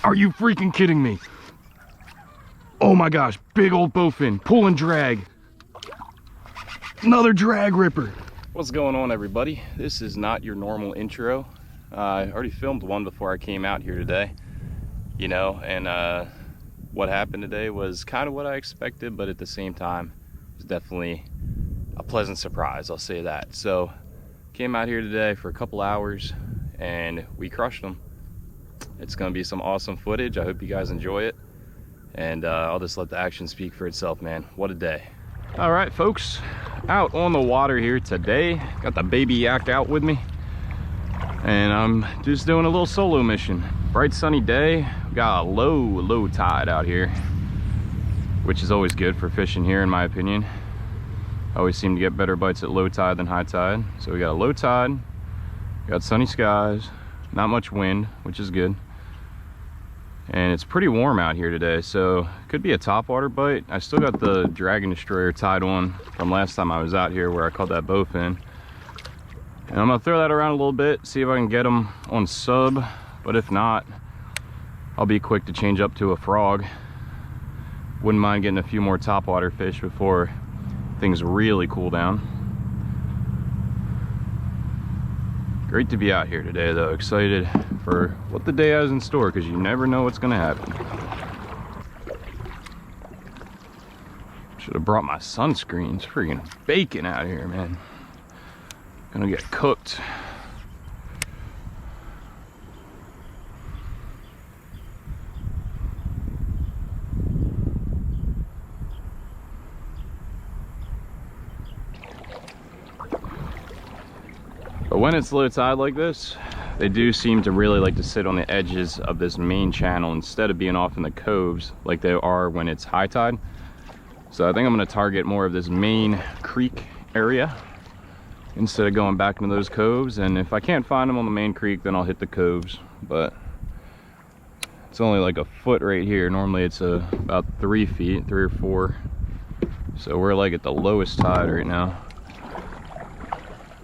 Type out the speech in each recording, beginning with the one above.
Are you freaking kidding me? Oh my gosh, big old bowfin, pull and drag. Another drag ripper. What's going on, everybody? This is not your normal intro. I already filmed one before I came out here today, you know, and what happened today was kind of what I expected, but at the same time, it was definitely a pleasant surprise, I'll say that. So, came out here today for a couple hours, and we crushed them. It's gonna be some awesome footage. I hope you guys enjoy it. And I'll just let the action speak for itself, man. What a day. All right, folks, out on the water here today. Got the baby yak out with me. And I'm just doing a little solo mission. Bright sunny day. We got a low tide out here, which is always good for fishing here, in my opinion. I always seem to get better bites at low tide than high tide. So we got a low tide, got sunny skies, not much wind, which is good. And it's pretty warm out here today, so could be a topwater bite. I still got the Dragon Destroyer tied on from last time I was out here where I caught that bowfin. And I'm gonna throw that around a little bit, see if I can get them on sub, but if not, I'll be quick to change up to a frog. Wouldn't mind getting a few more topwater fish before things really cool down. Great to be out here today though, excited for what the day has in store, because you never know what's gonna happen. Should have brought my sunscreen. It's freaking baking out here, man. Gonna get cooked. But when it's low tide like this, they do seem to really like to sit on the edges of this main channel instead of being off in the coves like they are when it's high tide. So I think I'm going to target more of this main creek area instead of going back into those coves. And if I can't find them on the main creek, then I'll hit the coves. But it's only like a foot right here. Normally it's about 3 feet, 3 or 4. So we're like at the lowest tide right now.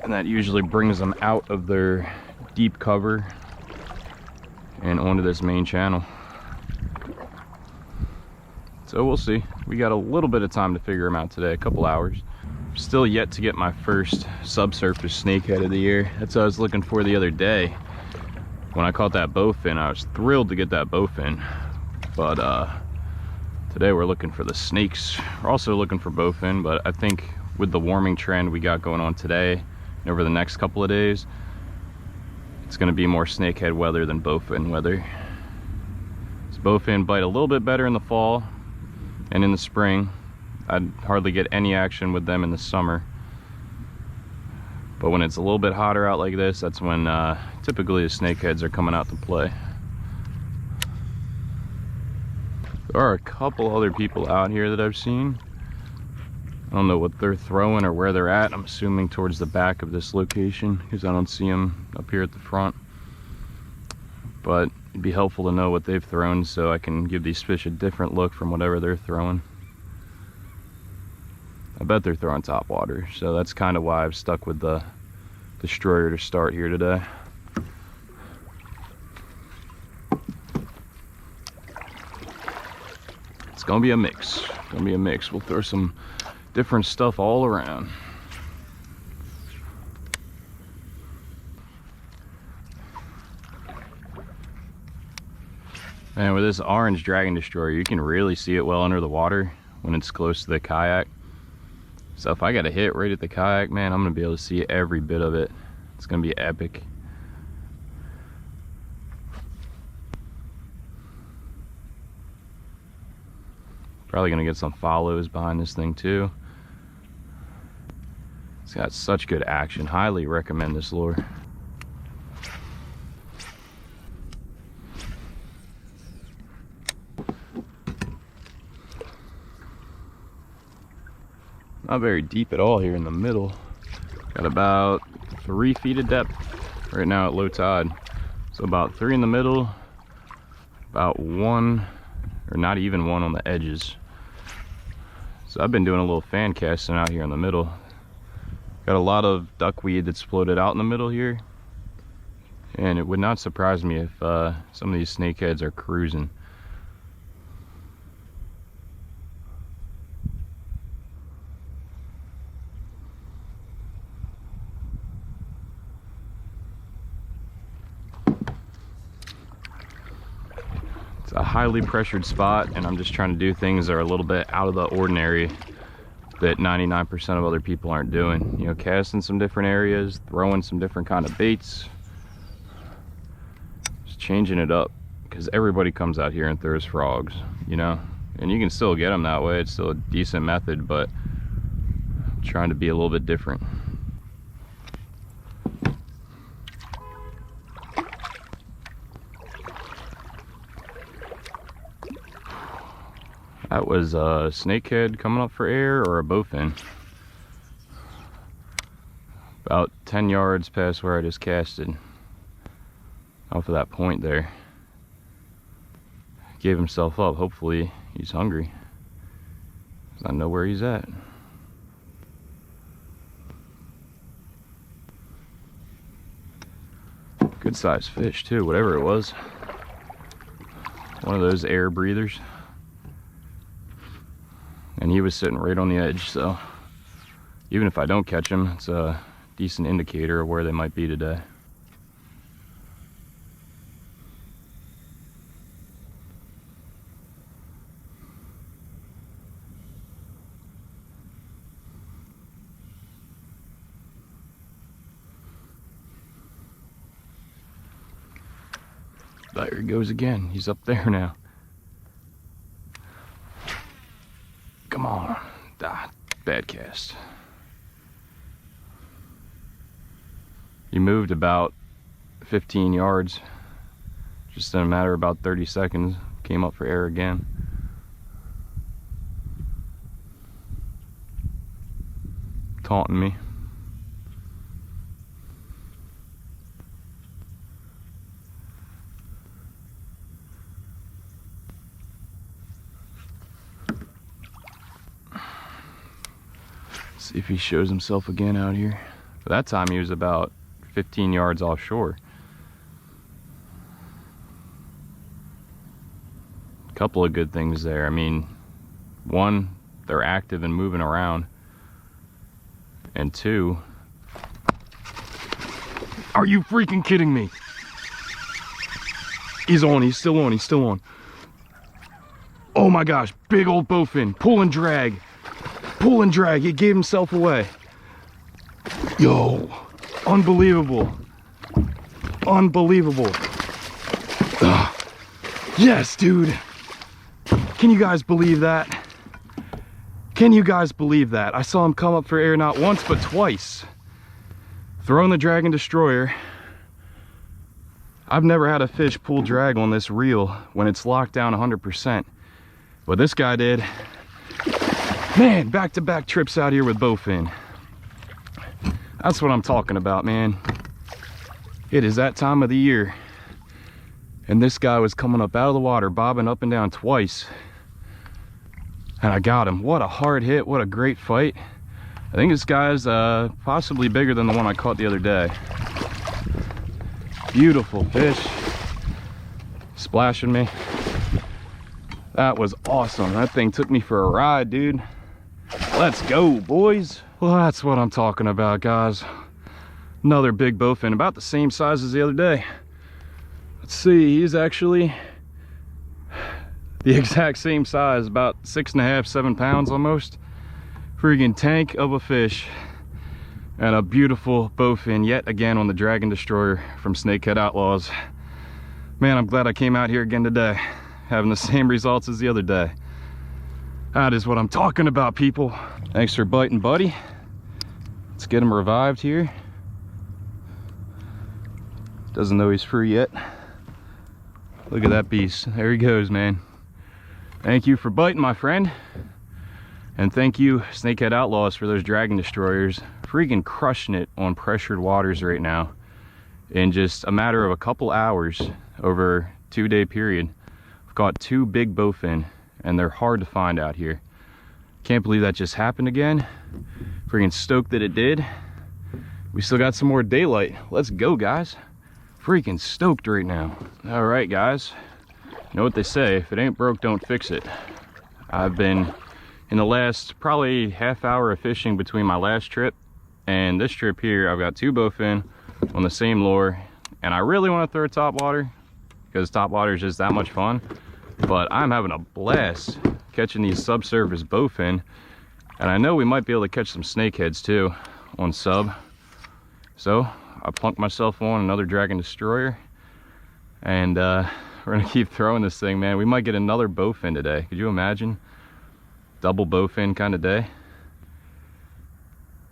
And that usually brings them out of their deep cover and onto this main channel. So we'll see. We got a little bit of time to figure them out today, a couple hours. Still yet to get my first subsurface snakehead of the year. That's what I was looking for the other day. When I caught that bowfin, I was thrilled to get that bowfin. But today we're looking for the snakes. We're also looking for bowfin, but I think with the warming trend we got going on today and over the next couple of days, it's going to be more snakehead weather than bowfin weather. So bowfin bite a little bit better in the fall and in the spring. I'd hardly get any action with them in the summer. But when it's a little bit hotter out like this, that's when typically the snakeheads are coming out to play. There are a couple other people out here that I've seen. I don't know what they're throwing or where they're at. I'm assuming towards the back of this location because I don't see them up here at the front. But it'd be helpful to know what they've thrown so I can give these fish a different look from whatever they're throwing. I bet they're throwing topwater, so that's kind of why I've stuck with the Destroyer to start here today. It's gonna be a mix. It's gonna be a mix. We'll throw some different stuff all around. And with this orange Dragon Destroyer, you can really see it well under the water when it's close to the kayak. So if I got a hit right at the kayak, man, I'm gonna be able to see every bit of it. It's gonna be epic. Probably gonna get some follows behind this thing too. It's got such good action. Highly recommend this lure. Not very deep at all here in the middle. Got about 3 feet of depth right now at low tide. So about 3 in the middle, about 1, or not even 1 on the edges. So I've been doing a little fan casting out here in the middle. Got a lot of duckweed that's floated out in the middle here. And it would not surprise me if some of these snakeheads are cruising. It's a highly pressured spot, and I'm just trying to do things that are a little bit out of the ordinary that 99% of other people aren't doing. You know, casting some different areas, throwing some different kind of baits, just changing it up, because everybody comes out here and throws frogs, you know, and you can still get them that way. It's still a decent method, but I'm trying to be a little bit different. That was a snakehead coming up for air, or a bowfin. About 10 yards past where I just casted. Off of that point there. Gave himself up. Hopefully he's hungry. I know where he's at. Good sized fish too, whatever it was. One of those air breathers. And he was sitting right on the edge, so even if I don't catch him, it's a decent indicator of where they might be today. There he goes again. He's up there now. Come on. Ah, bad cast. He moved about 15 yards. Just in a matter of about 30 seconds. Came up for air again. Taunting me. See if he shows himself again out here. But that time he was about 15 yards offshore. A couple of good things there. I mean, one, they're active and moving around. And two, are you freaking kidding me? He's on, he's still on, he's still on. Oh my gosh, big old bowfin, pull and drag. Pull and drag, he gave himself away. Yo, unbelievable. Unbelievable. Ugh. Yes, dude. Can you guys believe that? Can you guys believe that? I saw him come up for air not once, but twice. Throwing the Dragon Destroyer. I've never had a fish pull drag on this reel when it's locked down 100%. But this guy did. Man, back-to-back trips out here with bowfin. That's what I'm talking about, man. It is that time of the year. And this guy was coming up out of the water, bobbing up and down twice. And I got him. What a hard hit, what a great fight. I think this guy's possibly bigger than the one I caught the other day. Beautiful fish. Splashing me. That was awesome. That thing took me for a ride, dude. Let's go, boys. Well, that's what I'm talking about, guys. Another big bowfin, about the same size as the other day. Let's see, he's actually the exact same size, about 6.5, 7 pounds almost. Freaking tank of a fish. And a beautiful bowfin yet again on the Dragon Destroyer from Snakehead Outlaws. Man, I'm glad I came out here again today, having the same results as the other day. That is what I'm talking about, people. Thanks for biting, buddy. Let's get him revived here. Doesn't know he's free yet. Look at that beast. There he goes, man. Thank you for biting, my friend. And thank you, Snakehead Outlaws, for those Dragon Destroyers. Freaking crushing it on pressured waters right now. In just a matter of a couple hours, over a 2-day period, I've caught 2 big bowfin, and they're hard to find out here. Can't believe that just happened again. Freaking stoked that it did. We still got some more daylight. Let's go, guys. Freaking stoked right now. All right, guys. You know what they say, if it ain't broke, don't fix it. I've been in the last probably half hour of fishing between my last trip and this trip here. I've got 2 bowfin on the same lure, and I really want to throw topwater because topwater is just that much fun. But I'm having a blast catching these subsurface bowfin, and I know we might be able to catch some snakeheads too on sub. So I plunked myself on another Dragon Destroyer, and we're gonna keep throwing this thing, man. We might get another bowfin today. Could you imagine? Double bowfin kind of day.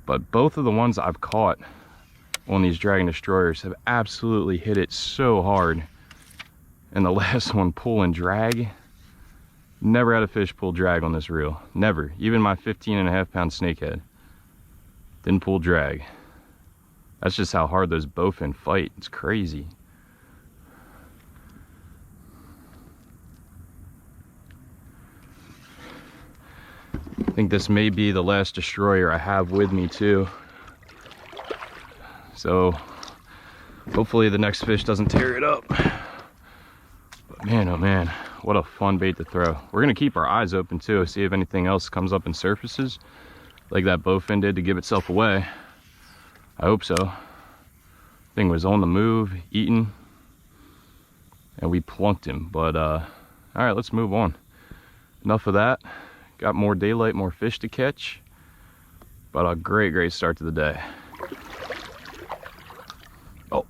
But both of the ones I've caught on these Dragon Destroyers have absolutely hit it so hard. And the last one, pull and drag. Never had a fish pull drag on this reel. Never. Even my 15.5-pound snakehead didn't pull drag. That's just how hard those bowfin fight. It's crazy. I think this may be the last destroyer I have with me too. So hopefully the next fish doesn't tear it up. But man, oh man, what a fun bait to throw. We're gonna keep our eyes open too, see if anything else comes up and surfaces like that bowfin did to give itself away. I hope so. Thing was on the move, eating, and we plunked him. But all right, let's move on. Enough of that. Got more daylight, more fish to catch, but a great start to the day. Oh,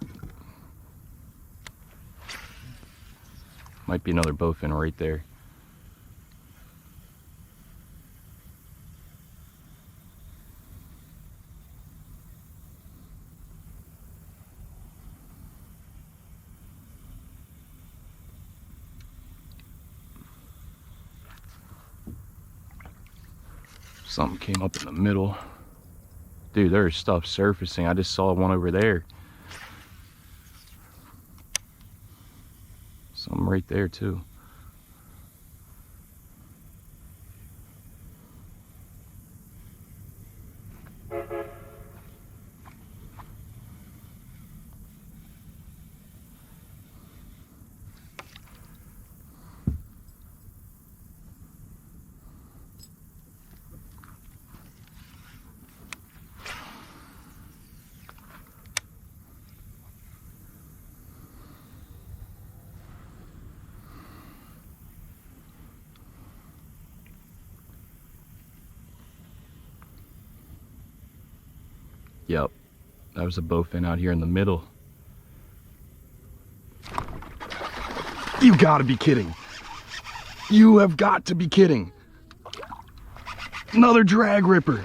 might be another bowfin right there. Something came up in the middle. Dude, there's stuff surfacing. I just saw one over there. Something right there too. Yep, that was a bowfin out here in the middle. You gotta be kidding. You have got to be kidding. Another drag ripper.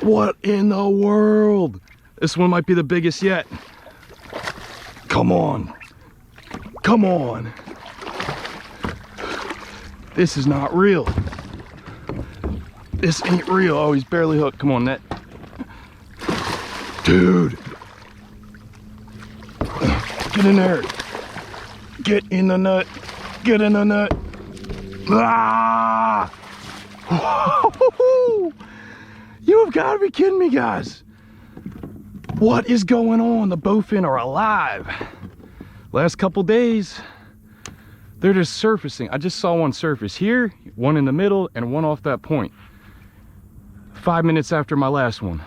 What in the world? This one might be the biggest yet. Come on. Come on. This is not real. This ain't real. Oh, he's barely hooked. Come on, net. Dude, get in there. Get in the nut. Get in the nut. Ah! You have got to be kidding me, guys. What is going on? The bowfin are alive. Last couple days, they're just surfacing. I just saw one surface here, one in the middle, and one off that point. 5 minutes after my last one.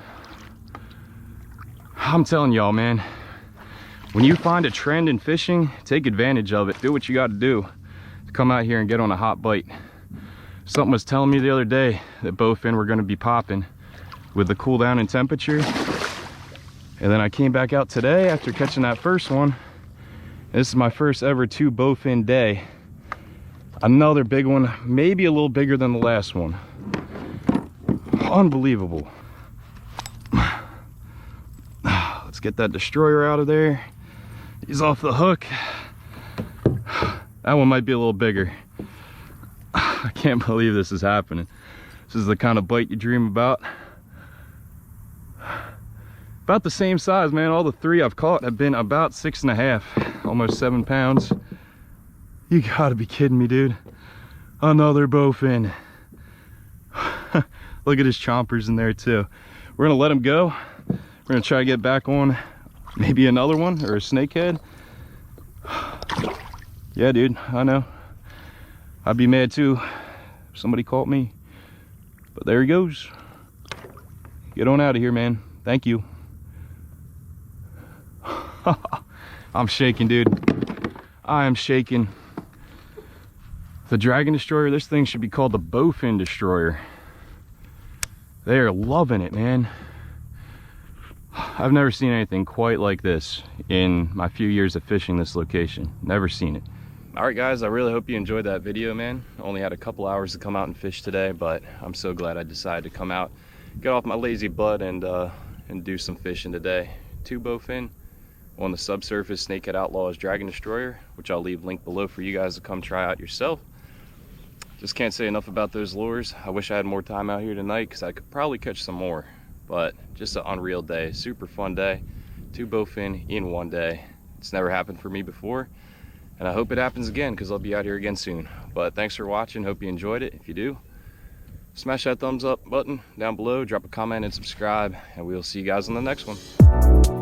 I'm telling y'all, man, when you find a trend in fishing, take advantage of it. Do what you got to do to come out here and get on a hot bite. Something was telling me the other day that bowfin were going to be popping with the cool down in temperature. And then I came back out today after catching that first one. This is my first ever 2 bowfin day. Another big one, maybe a little bigger than the last one. Unbelievable. Let's get that destroyer out of there. He's off the hook. That one might be a little bigger. I can't believe this is happening. This is the kind of bite you dream about. About the same size, man. All the 3 I've caught have been about 6.5, almost 7 pounds. You gotta be kidding me, dude. Another bowfin. Look at his chompers in there too. We're gonna let him go. We're gonna try to get back on Maybe another one or a snakehead. Yeah, dude, I know. I'd be mad too if somebody caught me. But there he goes. Get on out of here, man. Thank you. I'm shaking, dude. I am shaking. The Dragon Destroyer, this thing should be called the Bowfin Destroyer. They are loving it, man. I've never seen anything quite like this in my few years of fishing this location. Never seen it. All right, guys, I really hope you enjoyed that video, man. Only had a couple hours to come out and fish today, but I'm so glad I decided to come out, get off my lazy butt, and do some fishing today. 2 bowfin on the subsurface snakehead outlawz Dragon Destroyer, which I'll leave linked below for you guys to come try out yourself. Just can't say enough about those lures. I wish I had more time out here tonight because I could probably catch some more, but just an unreal day. Super fun day. 2 bowfin in one day. It's never happened for me before, and I hope it happens again because I'll be out here again soon. But thanks for watching. Hope you enjoyed it. If you do, smash that thumbs up button down below, drop a comment and subscribe, and we'll see you guys on the next one.